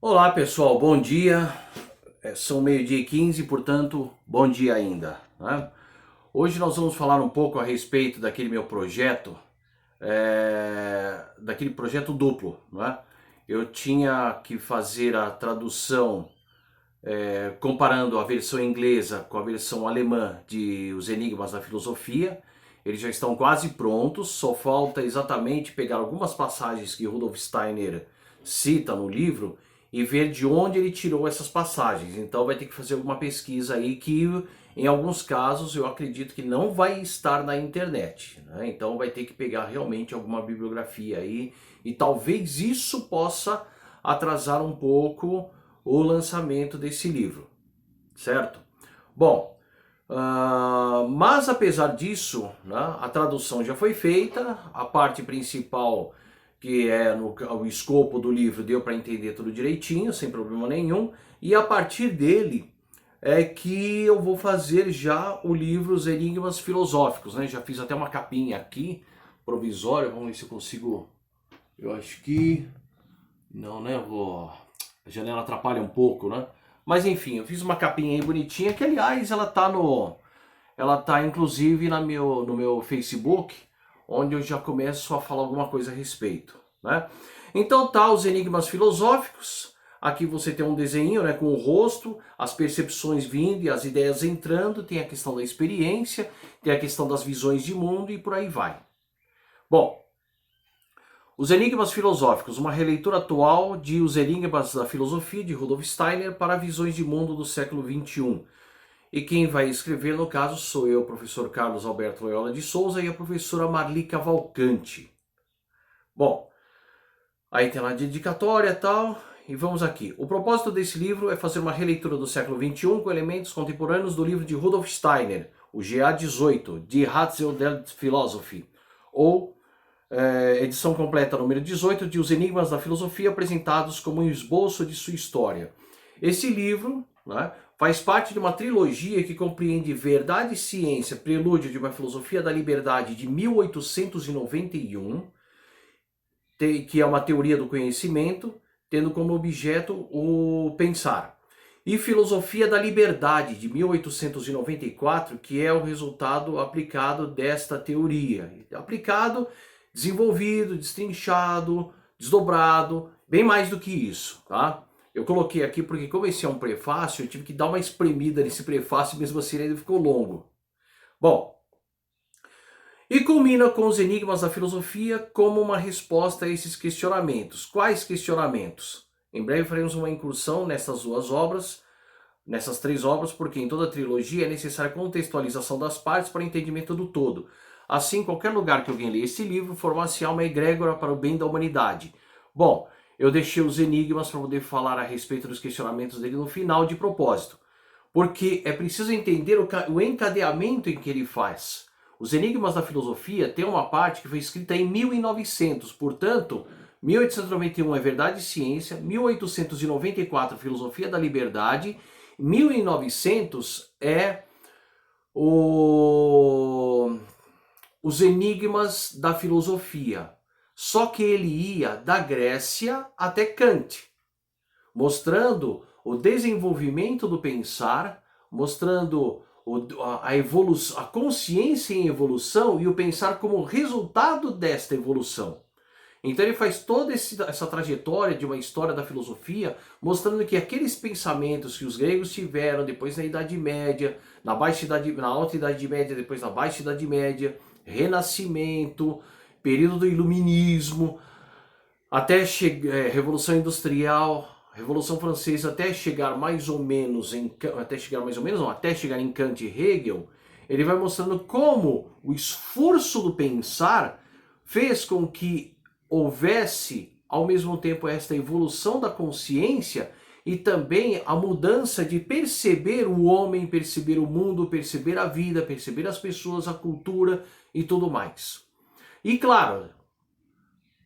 Olá pessoal, bom dia. São meio-dia e 15, portanto, bom dia ainda, né? Hoje nós vamos falar um pouco a respeito daquele meu projeto, daquele projeto duplo, né? Eu tinha que fazer a tradução, comparando a versão inglesa com a versão alemã de Os Enigmas da Filosofia. Eles já estão quase prontos, só falta exatamente pegar algumas passagens que Rudolf Steiner cita no livro e ver de onde ele tirou essas passagens. Então vai ter que fazer alguma pesquisa aí que, em alguns casos, eu acredito que não vai estar na internet, né? Então vai ter que pegar realmente alguma bibliografia aí e talvez isso possa atrasar um pouco o lançamento desse livro, certo? Bom, mas apesar disso, né, a tradução já foi feita, a parte principal, que é o escopo do livro, deu para entender tudo direitinho, sem problema nenhum, e a partir dele é que eu vou fazer já o livro Os Enigmas Filosóficos, né? Já fiz até uma capinha aqui, provisória, vamos ver se eu consigo. Eu acho que não, né? A janela atrapalha um pouco, né? Mas enfim, eu fiz uma capinha aí bonitinha, que aliás ela tá inclusive no meu Facebook, onde eu já começo a falar alguma coisa a respeito, né? Então tá, os enigmas filosóficos. Aqui você tem um desenho, né, com o rosto, as percepções vindo e as ideias entrando, tem a questão da experiência, tem a questão das visões de mundo e por aí vai. Bom, os Enigmas Filosóficos, uma releitura atual de Os Enigmas da Filosofia de Rudolf Steiner para visões de mundo do século XXI. E quem vai escrever, no caso, sou eu, professor Carlos Alberto Loyola de Souza, e a professora Marli Cavalcante. Bom, aí tem lá a dedicatória e tal, e vamos aqui. O propósito desse livro é fazer uma releitura do século XXI com elementos contemporâneos do livro de Rudolf Steiner, o GA 18, Die Ratio der Philosophie, ou edição completa número 18 de Os Enigmas da Filosofia apresentados como um esboço de sua história. Esse livro, né, faz parte de uma trilogia que compreende Verdade e Ciência, Prelúdio de uma Filosofia da Liberdade de 1891, que é uma teoria do conhecimento, tendo como objeto o pensar. E Filosofia da Liberdade, de 1894, que é o resultado aplicado desta teoria. Aplicado, desenvolvido, destrinchado, desdobrado, bem mais do que isso, tá? Eu coloquei aqui porque, como esse é um prefácio, eu tive que dar uma espremida nesse prefácio, mesmo assim ele ficou longo. Bom, e culmina com os enigmas da filosofia como uma resposta a esses questionamentos. Quais questionamentos? Em breve faremos uma incursão nessas duas obras, nessas três obras, porque em toda a trilogia é necessária contextualização das partes para o entendimento do todo. Assim, em qualquer lugar que alguém lê esse livro, forma-se uma egrégora para o bem da humanidade. Bom, eu deixei os enigmas para poder falar a respeito dos questionamentos dele no final de propósito, porque é preciso entender o encadeamento em que ele faz. Os Enigmas da Filosofia tem uma parte que foi escrita em 1900, portanto, 1891 é Verdade e Ciência, 1894 Filosofia da Liberdade, 1900 é os Enigmas da Filosofia. Só que ele ia da Grécia até Kant, mostrando o desenvolvimento do pensar, mostrando a evolução, a consciência em evolução e o pensar como resultado desta evolução. Então ele faz toda essa trajetória de uma história da filosofia, mostrando que aqueles pensamentos que os gregos tiveram depois na Idade Média, na Alta Idade Média, depois na Baixa Idade Média, Renascimento, período do Iluminismo, até Revolução Industrial, Revolução Francesa, até chegar mais ou menos até chegar em Kant e Hegel, ele vai mostrando como o esforço do pensar fez com que houvesse ao mesmo tempo esta evolução da consciência e também a mudança de perceber o homem, perceber o mundo, perceber a vida, perceber as pessoas, a cultura e tudo mais. E claro,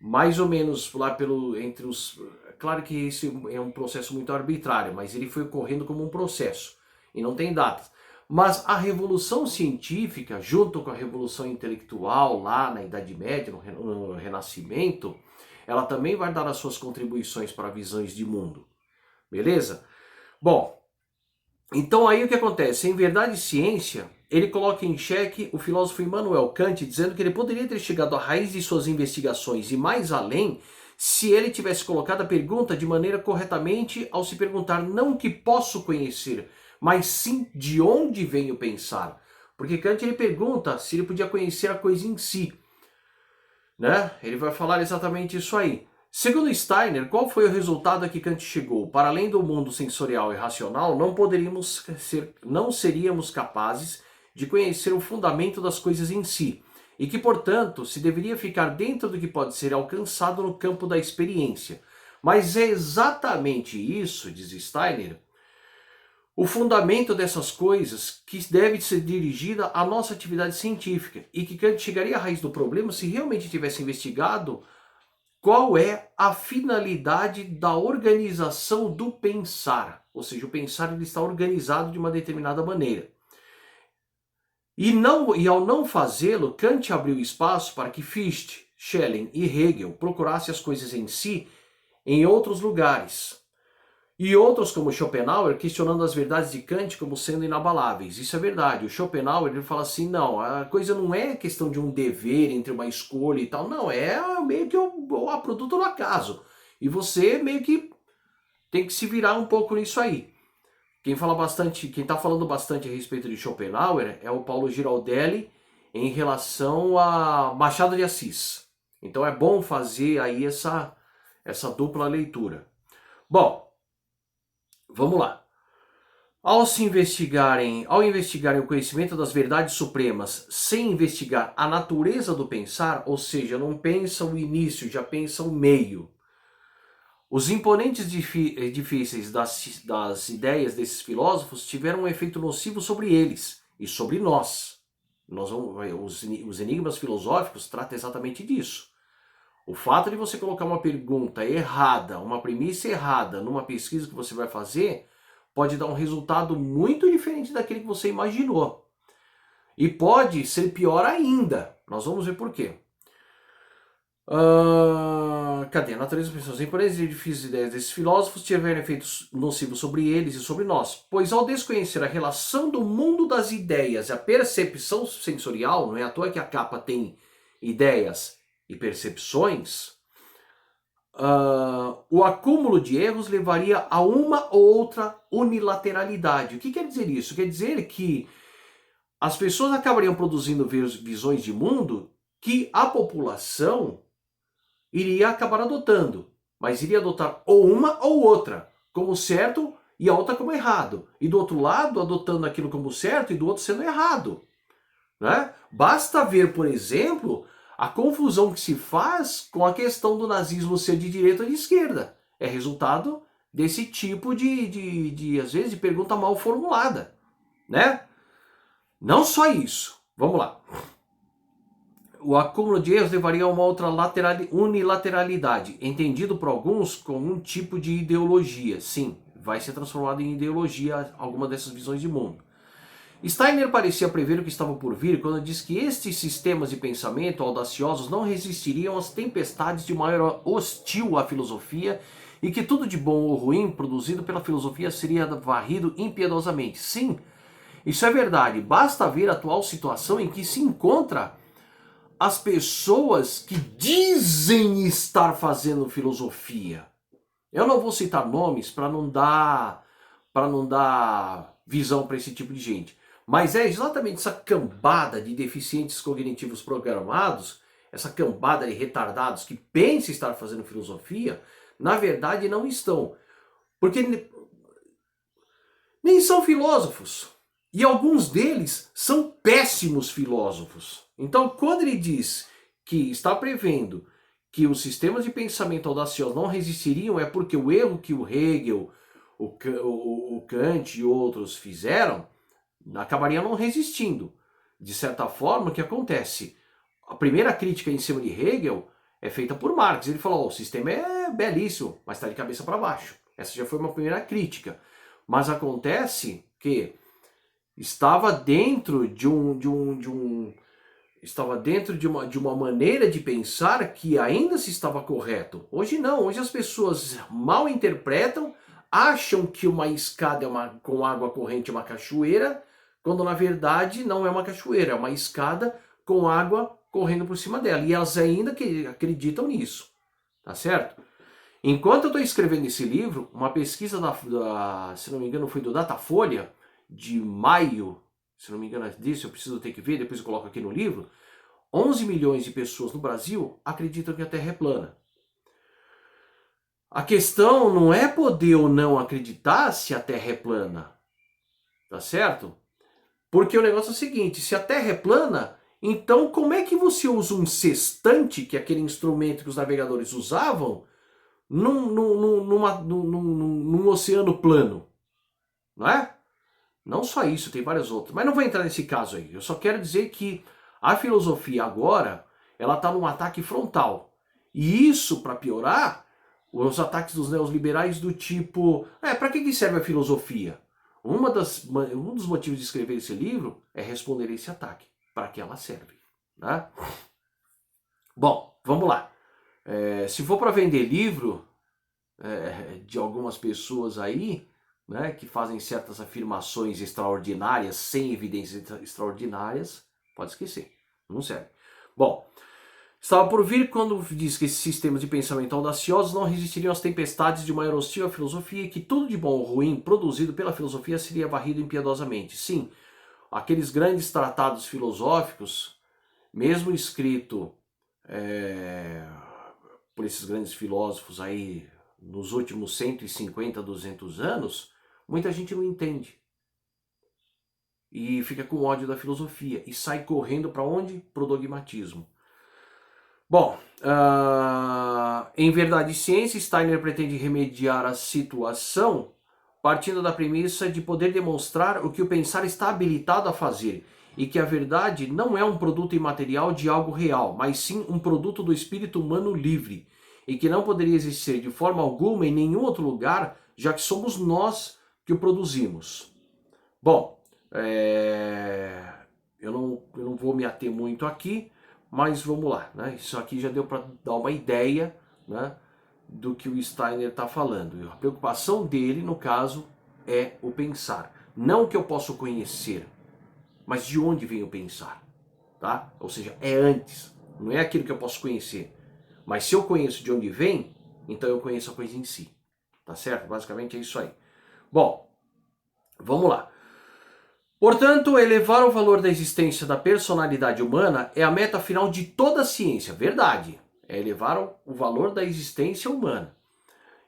mais ou menos lá entre os... Claro que esse é um processo muito arbitrário, mas ele foi ocorrendo como um processo e não tem datas. Mas a revolução científica, junto com a revolução intelectual lá na Idade Média, no Renascimento, ela também vai dar as suas contribuições para visões de mundo. Beleza? Bom, então aí o que acontece? Em Verdade e Ciência, ele coloca em xeque o filósofo Immanuel Kant, dizendo que ele poderia ter chegado à raiz de suas investigações e mais além, se ele tivesse colocado a pergunta de maneira corretamente ao se perguntar não o que posso conhecer, mas sim de onde venho pensar. Porque Kant ele pergunta se ele podia conhecer a coisa em si, né? Ele vai falar exatamente isso aí. Segundo Steiner, qual foi o resultado a que Kant chegou? Para além do mundo sensorial e racional, não seríamos capazes de conhecer o fundamento das coisas em si, e que, portanto, se deveria ficar dentro do que pode ser alcançado no campo da experiência. Mas é exatamente isso, diz Steiner, o fundamento dessas coisas que deve ser dirigida à nossa atividade científica, e que Kant chegaria à raiz do problema se realmente tivesse investigado qual é a finalidade da organização do pensar. Ou seja, o pensar ele está organizado de uma determinada maneira. E ao não fazê-lo, Kant abriu espaço para que Fichte, Schelling e Hegel procurassem as coisas em si em outros lugares. E outros, como Schopenhauer, questionando as verdades de Kant como sendo inabaláveis. Isso é verdade. O Schopenhauer ele fala assim, não, a coisa não é questão de um dever entre uma escolha e tal. Não, é meio que o produto do acaso. E você meio que tem que se virar um pouco nisso aí. Quem está falando bastante a respeito de Schopenhauer é o Paulo Giraldelli em relação a Machado de Assis. Então é bom fazer aí essa dupla leitura. Bom, vamos lá. Ao investigarem o conhecimento das verdades supremas sem investigar a natureza do pensar, ou seja, não pensam o início, já pensam o meio. Os imponentes difíceis das ideias desses filósofos tiveram um efeito nocivo sobre eles e sobre nós. Os enigmas filosóficos tratam exatamente disso. O fato de você colocar uma pergunta errada, uma premissa errada numa pesquisa que você vai fazer, pode dar um resultado muito diferente daquele que você imaginou. E pode ser pior ainda. Nós vamos ver por quê. Cadê? A natureza das pessoas. As imponentes e difíceis ideias desses filósofos tiveram efeitos nocivos sobre eles e sobre nós. Pois ao desconhecer a relação do mundo das ideias e a percepção sensorial, não é à toa que a capa tem ideias e percepções, o acúmulo de erros levaria a uma ou outra unilateralidade. O que quer dizer isso? Quer dizer que as pessoas acabariam produzindo visões de mundo que a população iria acabar adotando, mas iria adotar ou uma ou outra como certo e a outra como errado. E do outro lado, adotando aquilo como certo e do outro sendo errado. Né? Basta ver, por exemplo, a confusão que se faz com a questão do nazismo ser de direita ou de esquerda. É resultado desse tipo às vezes, de pergunta mal formulada. Né? Não só isso. Vamos lá. O acúmulo de erros levaria a uma outra unilateralidade, entendido por alguns como um tipo de ideologia. Sim, vai ser transformado em ideologia alguma dessas visões de mundo. Steiner parecia prever o que estava por vir quando diz que estes sistemas de pensamento audaciosos não resistiriam às tempestades de uma era hostil à filosofia e que tudo de bom ou ruim produzido pela filosofia seria varrido impiedosamente. Sim, isso é verdade. Basta ver a atual situação em que se encontra as pessoas que dizem estar fazendo filosofia. Eu não vou citar nomes para não dar visão para esse tipo de gente. Mas é exatamente essa cambada de deficientes cognitivos programados, essa cambada de retardados que pensam estar fazendo filosofia, na verdade não estão. Porque nem são filósofos. E alguns deles são péssimos filósofos. Então, quando ele diz que está prevendo que os sistemas de pensamento audaciosos não resistiriam, é porque o erro que o Hegel, o Kant e outros fizeram, acabaria não resistindo. De certa forma, o que acontece? A primeira crítica em cima de Hegel é feita por Marx. Ele falou, o sistema é belíssimo, mas está de cabeça para baixo. Essa já foi uma primeira crítica. Mas acontece que estava dentro de uma maneira de pensar que ainda se estava correto. Hoje não, hoje as pessoas mal interpretam, acham que uma escada com água corrente é uma cachoeira, quando na verdade não é uma cachoeira, é uma escada com água correndo por cima dela. E elas ainda acreditam nisso, tá certo? Enquanto eu estou escrevendo esse livro, uma pesquisa se não me engano, foi do Datafolha, de maio, se não me engano é disso, eu preciso ter que ver, depois eu coloco aqui no livro, 11 milhões de pessoas no Brasil acreditam que a Terra é plana. A questão não é poder ou não acreditar se a Terra é plana, tá certo? Porque o negócio é o seguinte, se a Terra é plana, então como é que você usa um sextante, que é aquele instrumento que os navegadores usavam, num oceano plano, não é? Não só isso, tem vários outros. Mas não vou entrar nesse caso aí. Eu só quero dizer que a filosofia agora, ela está num ataque frontal. E isso, para piorar, os ataques dos neoliberais do tipo, para que serve a filosofia? Um dos motivos de escrever esse livro é responder esse ataque. Para que ela serve. Né? Bom, vamos lá. Se for para vender livro de algumas pessoas aí, né, que fazem certas afirmações extraordinárias, sem evidências extraordinárias, pode esquecer, não serve. Bom, estava por vir quando diz que esses sistemas de pensamento audaciosos não resistiriam às tempestades de uma era hostil à filosofia e que tudo de bom ou ruim produzido pela filosofia seria varrido impiedosamente. Sim, aqueles grandes tratados filosóficos, mesmo escrito por esses grandes filósofos aí nos últimos 150, 200 anos, muita gente não entende. E fica com ódio da filosofia e sai correndo para onde? Pro dogmatismo. Bom, em Verdade e Ciência, Steiner pretende remediar a situação partindo da premissa de poder demonstrar o que o pensar está habilitado a fazer e que a verdade não é um produto imaterial de algo real, mas sim um produto do espírito humano livre e que não poderia existir de forma alguma em nenhum outro lugar, já que somos nós que o produzimos. Bom, eu não vou me ater muito aqui, mas vamos lá, né? Isso aqui já deu para dar uma ideia, né, do que o Steiner está falando. A preocupação dele, no caso, é o pensar. Não o que eu posso conhecer, mas de onde vem o pensar. Tá? Ou seja, é antes, não é aquilo que eu posso conhecer. Mas se eu conheço de onde vem, então eu conheço a coisa em si. Tá certo? Basicamente é isso aí. Bom, vamos lá. Portanto, elevar o valor da existência da personalidade humana é a meta final de toda a ciência. Verdade. É elevar o valor da existência humana.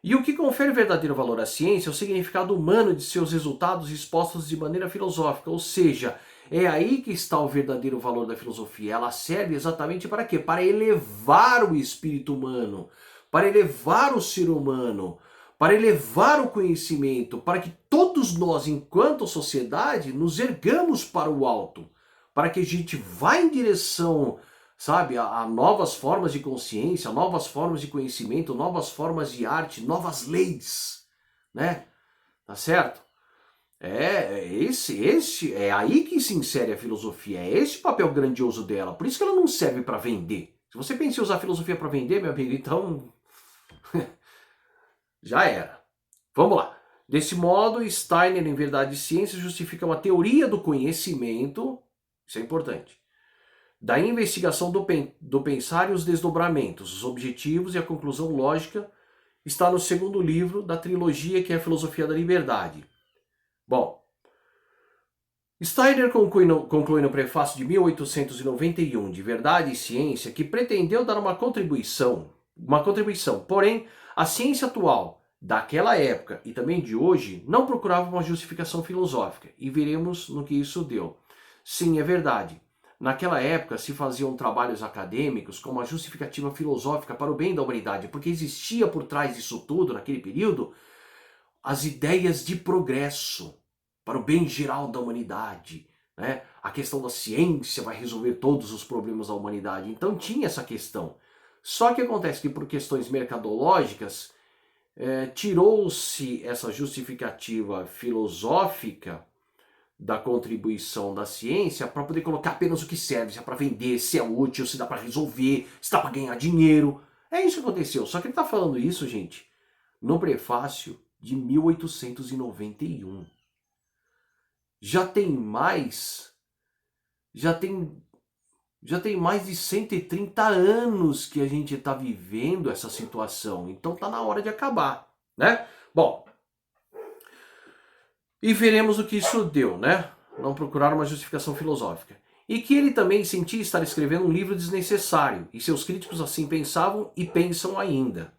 E o que confere verdadeiro valor à ciência é o significado humano de seus resultados expostos de maneira filosófica. Ou seja, é aí que está o verdadeiro valor da filosofia. Ela serve exatamente para quê? Para elevar o espírito humano, para elevar o ser humano, para elevar o conhecimento, para que todos nós, enquanto sociedade, nos ergamos para o alto, para que a gente vá em direção, sabe, a novas formas de consciência, novas formas de conhecimento, novas formas de arte, novas leis, né? Tá certo? É aí que se insere a filosofia, é esse o papel grandioso dela. Por isso que ela não serve para vender. Se você pensa em usar a filosofia para vender, meu amigo, então já era. Vamos lá. Desse modo, Steiner, em Verdade e Ciência, justifica uma teoria do conhecimento, isso é importante, da investigação do pensar e os desdobramentos, os objetivos e a conclusão lógica, está no segundo livro da trilogia que é a Filosofia da Liberdade. Bom, Steiner conclui no prefácio de 1891 de Verdade e Ciência que pretendeu dar uma contribuição, porém, a ciência atual, daquela época e também de hoje, não procurava uma justificação filosófica, e veremos no que isso deu. Sim, é verdade. Naquela época se faziam trabalhos acadêmicos com uma justificativa filosófica para o bem da humanidade, porque existia por trás disso tudo, naquele período, as ideias de progresso para o bem geral da humanidade, né? A questão da ciência vai resolver todos os problemas da humanidade. Então tinha essa questão. Só que acontece que por questões mercadológicas, tirou-se essa justificativa filosófica da contribuição da ciência para poder colocar apenas o que serve, se é para vender, se é útil, se dá para resolver, se dá para ganhar dinheiro. É isso que aconteceu. Só que ele está falando isso, gente, no prefácio de 1891. Já tem mais de 130 anos que a gente está vivendo essa situação. Então tá na hora de acabar, né? Bom, e veremos o que isso deu, né? Não procurar uma justificação filosófica. E que ele também sentia estar escrevendo um livro desnecessário, e seus críticos assim pensavam e pensam ainda.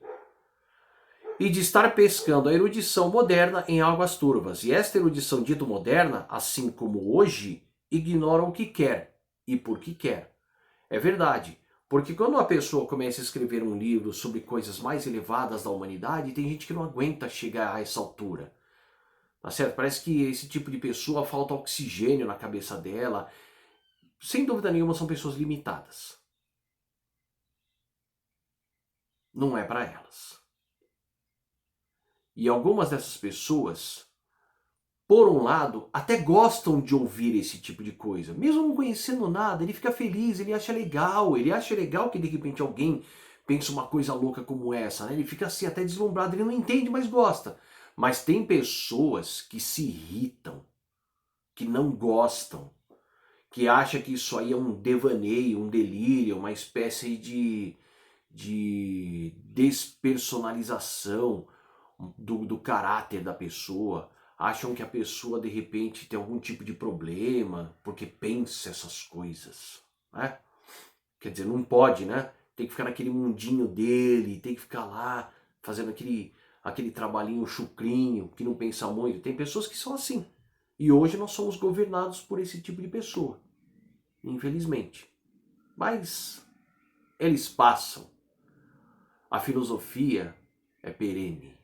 E de estar pescando a erudição moderna em águas turvas. E esta erudição dita moderna, assim como hoje, ignora o que quer e por que quer. É verdade, porque quando uma pessoa começa a escrever um livro sobre coisas mais elevadas da humanidade, tem gente que não aguenta chegar a essa altura. Tá certo? Parece que esse tipo de pessoa falta oxigênio na cabeça dela. Sem dúvida nenhuma são pessoas limitadas. Não é para elas. E algumas dessas pessoas, por um lado, até gostam de ouvir esse tipo de coisa. Mesmo não conhecendo nada, ele fica feliz, ele acha legal que de repente alguém pensa uma coisa louca como essa, né? Ele fica assim até deslumbrado, ele não entende, mas gosta. Mas tem pessoas que se irritam, que não gostam, que acham que isso aí é um devaneio, um delírio, uma espécie de despersonalização do caráter da pessoa. Acham que a pessoa de repente tem algum tipo de problema porque pensa essas coisas, né? Quer dizer, não pode, né? Tem que ficar naquele mundinho dele, tem que ficar lá fazendo aquele trabalhinho chucrinho, que não pensa muito. Tem pessoas que são assim. E hoje nós somos governados por esse tipo de pessoa, infelizmente. Mas eles passam. A filosofia é perene,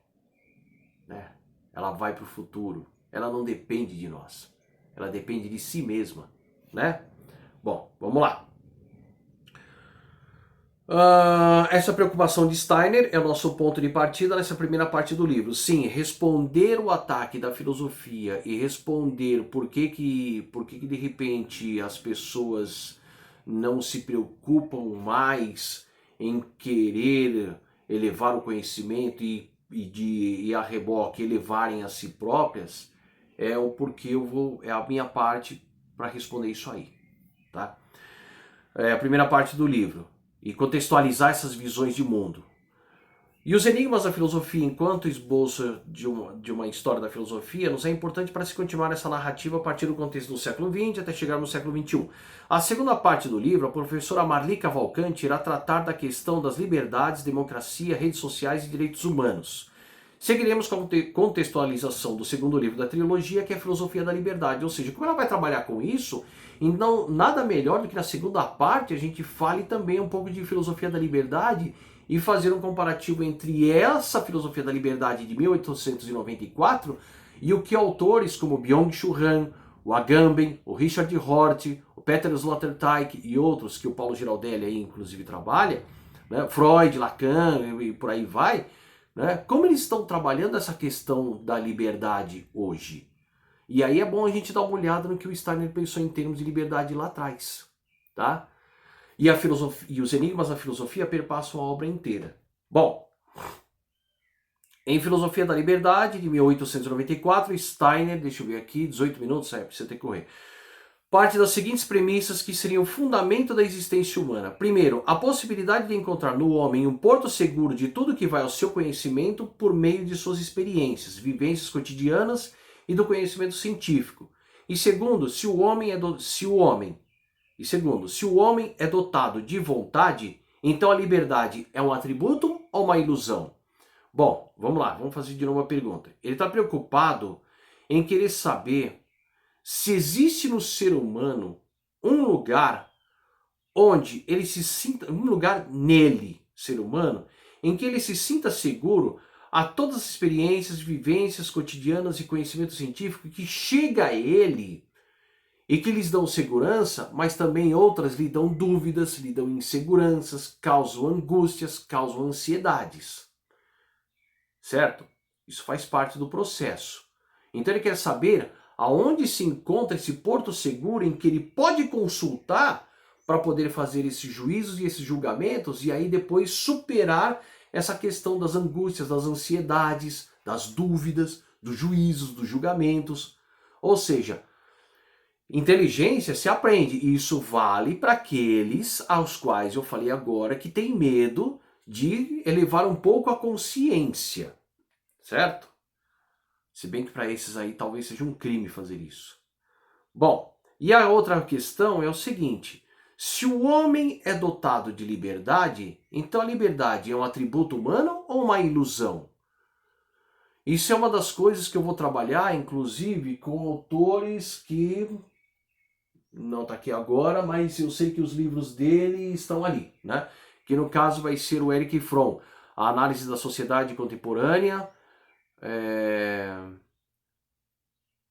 né? Ela vai para o futuro. Ela não depende de nós. Ela depende de si mesma, né? Bom, vamos lá. Essa preocupação de Steiner é o nosso ponto de partida nessa primeira parte do livro. Sim, responder o ataque da filosofia e responder por que de repente as pessoas não se preocupam mais em querer elevar o conhecimento e a reboque elevarem a si próprias, é o porquê é a minha parte para responder isso aí, tá? É a primeira parte do livro. E contextualizar essas visões de mundo. E os enigmas da filosofia, enquanto esboço de uma história da filosofia, nos é importante para se continuar essa narrativa a partir do contexto do século XX até chegar no século XXI. A segunda parte do livro, a professora Marli Cavalcante irá tratar da questão das liberdades, democracia, redes sociais e direitos humanos. Seguiremos com a contextualização do segundo livro da trilogia, que é a Filosofia da Liberdade. Ou seja, como ela vai trabalhar com isso, então nada melhor do que na segunda parte a gente fale também um pouco de Filosofia da Liberdade e fazer um comparativo entre essa Filosofia da Liberdade de 1894 e o que autores como Byung-Chul Han, o Agamben, o Richard Hort, o Peter Sloterdijk e outros que o Paulo Giraldelli aí inclusive trabalha, né, Freud, Lacan e por aí vai, né, como eles estão trabalhando essa questão da liberdade hoje. E aí é bom a gente dar uma olhada no que o Steiner pensou em termos de liberdade lá atrás, tá? E os enigmas da filosofia perpassam a obra inteira. Bom, em Filosofia da Liberdade, de 1894, Steiner, deixa eu ver aqui, 18 minutos, precisa ter que correr, parte das seguintes premissas que seriam o fundamento da existência humana. Primeiro, a possibilidade de encontrar no homem um porto seguro de tudo que vai ao seu conhecimento por meio de suas experiências, vivências cotidianas e do conhecimento científico. E segundo, se o homem é dotado de vontade, então a liberdade é um atributo ou uma ilusão? Bom, vamos lá, vamos fazer de novo uma pergunta. Ele está preocupado em querer saber se existe no ser humano um lugar onde ele se sinta, um lugar nele, ser humano, em que ele se sinta seguro a todas as experiências, vivências cotidianas e conhecimento científico que chega a ele e que lhes dão segurança, mas também outras lhe dão dúvidas, lhe dão inseguranças, causam angústias, causam ansiedades. Certo? Isso faz parte do processo. Então ele quer saber aonde se encontra esse porto seguro em que ele pode consultar para poder fazer esses juízos e esses julgamentos e aí depois superar essa questão das angústias, das ansiedades, das dúvidas, dos juízos, dos julgamentos. Ou seja, inteligência se aprende, e isso vale para aqueles aos quais eu falei agora que têm medo de elevar um pouco a consciência, certo? Se bem que para esses aí talvez seja um crime fazer isso. Bom, e a outra questão é o seguinte: se o homem é dotado de liberdade, então a liberdade é um atributo humano ou uma ilusão? Isso é uma das coisas que eu vou trabalhar, inclusive, com autores que não está aqui agora, mas eu sei que os livros dele estão ali, né? Que no caso vai ser o Erich Fromm, a análise da sociedade contemporânea,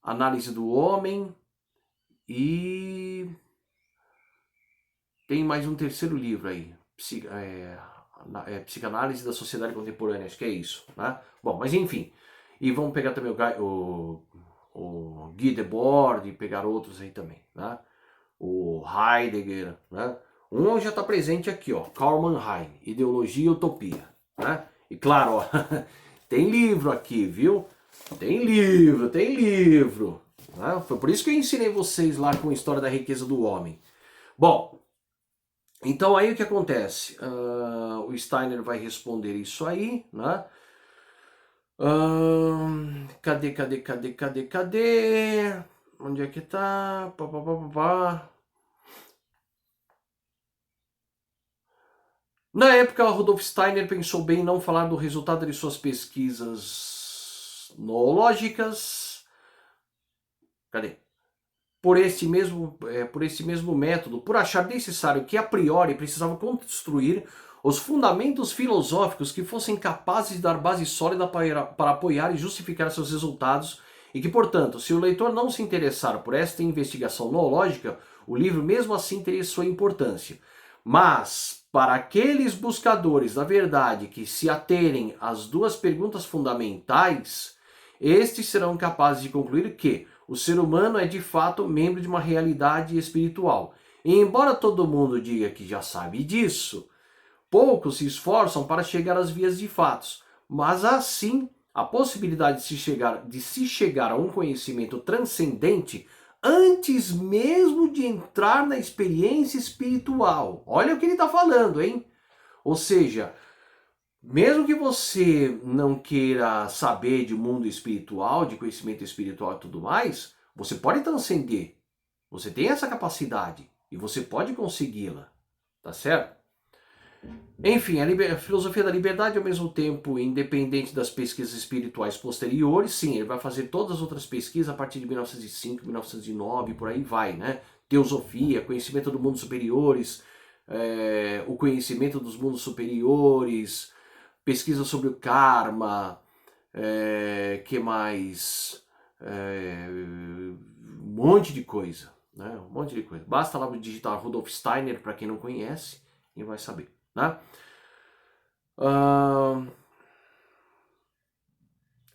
análise do homem, e tem mais um terceiro livro aí, Psicanálise da Sociedade Contemporânea, acho que é isso, né? Bom, mas enfim, e vamos pegar também o Guy Debord e pegar outros aí também, né? O Heidegger, né? Um já está presente aqui, ó, Karl Mannheim, Ideologia e Utopia, né? E claro, ó, tem livro aqui, viu? Tem livro. Né? Foi por isso que eu ensinei vocês lá com a História da Riqueza do Homem. Bom, então aí o que acontece? O Steiner vai responder isso aí, né? Cadê? Onde é que tá? Na época, Rudolf Steiner pensou bem em não falar do resultado de suas pesquisas noológicas. Cadê? Por este mesmo método, por achar necessário que a priori precisava construir os fundamentos filosóficos que fossem capazes de dar base sólida para apoiar e justificar seus resultados, e que, portanto, se o leitor não se interessar por esta investigação noológica, o livro mesmo assim teria sua importância. Mas, para aqueles buscadores da verdade que se aterem às duas perguntas fundamentais, estes serão capazes de concluir que o ser humano é de fato membro de uma realidade espiritual. E embora todo mundo diga que já sabe disso, poucos se esforçam para chegar às vias de fatos. Mas assim, a possibilidade de se chegar a um conhecimento transcendente antes mesmo de entrar na experiência espiritual. Olha o que ele está falando, hein? Ou seja, mesmo que você não queira saber de mundo espiritual, de conhecimento espiritual e tudo mais, você pode transcender. Você tem essa capacidade e você pode consegui-la, tá certo? Enfim, a filosofia da liberdade, ao mesmo tempo, independente das pesquisas espirituais posteriores, sim, ele vai fazer todas as outras pesquisas a partir de 1905, 1909, por aí vai, né? Teosofia, conhecimento do mundo superiores, o conhecimento dos mundos superiores, pesquisa sobre o karma, que mais? Um monte de coisa, né? Um monte de coisa. Basta lá digitar Rudolf Steiner, para quem não conhece, e vai saber, né?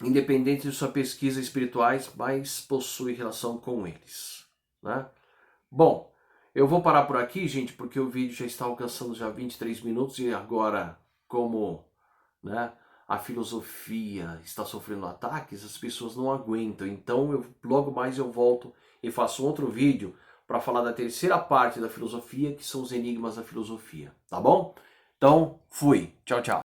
Independente de sua pesquisa espirituais, mas possui relação com eles, né? Bom, eu vou parar por aqui, gente, porque o vídeo já está alcançando já 23 minutos e agora, como, né, a filosofia está sofrendo ataques, as pessoas não aguentam. Então, logo mais eu volto e faço outro vídeo para falar da terceira parte da filosofia, que são os enigmas da filosofia, tá bom? Então, fui. Tchau, tchau.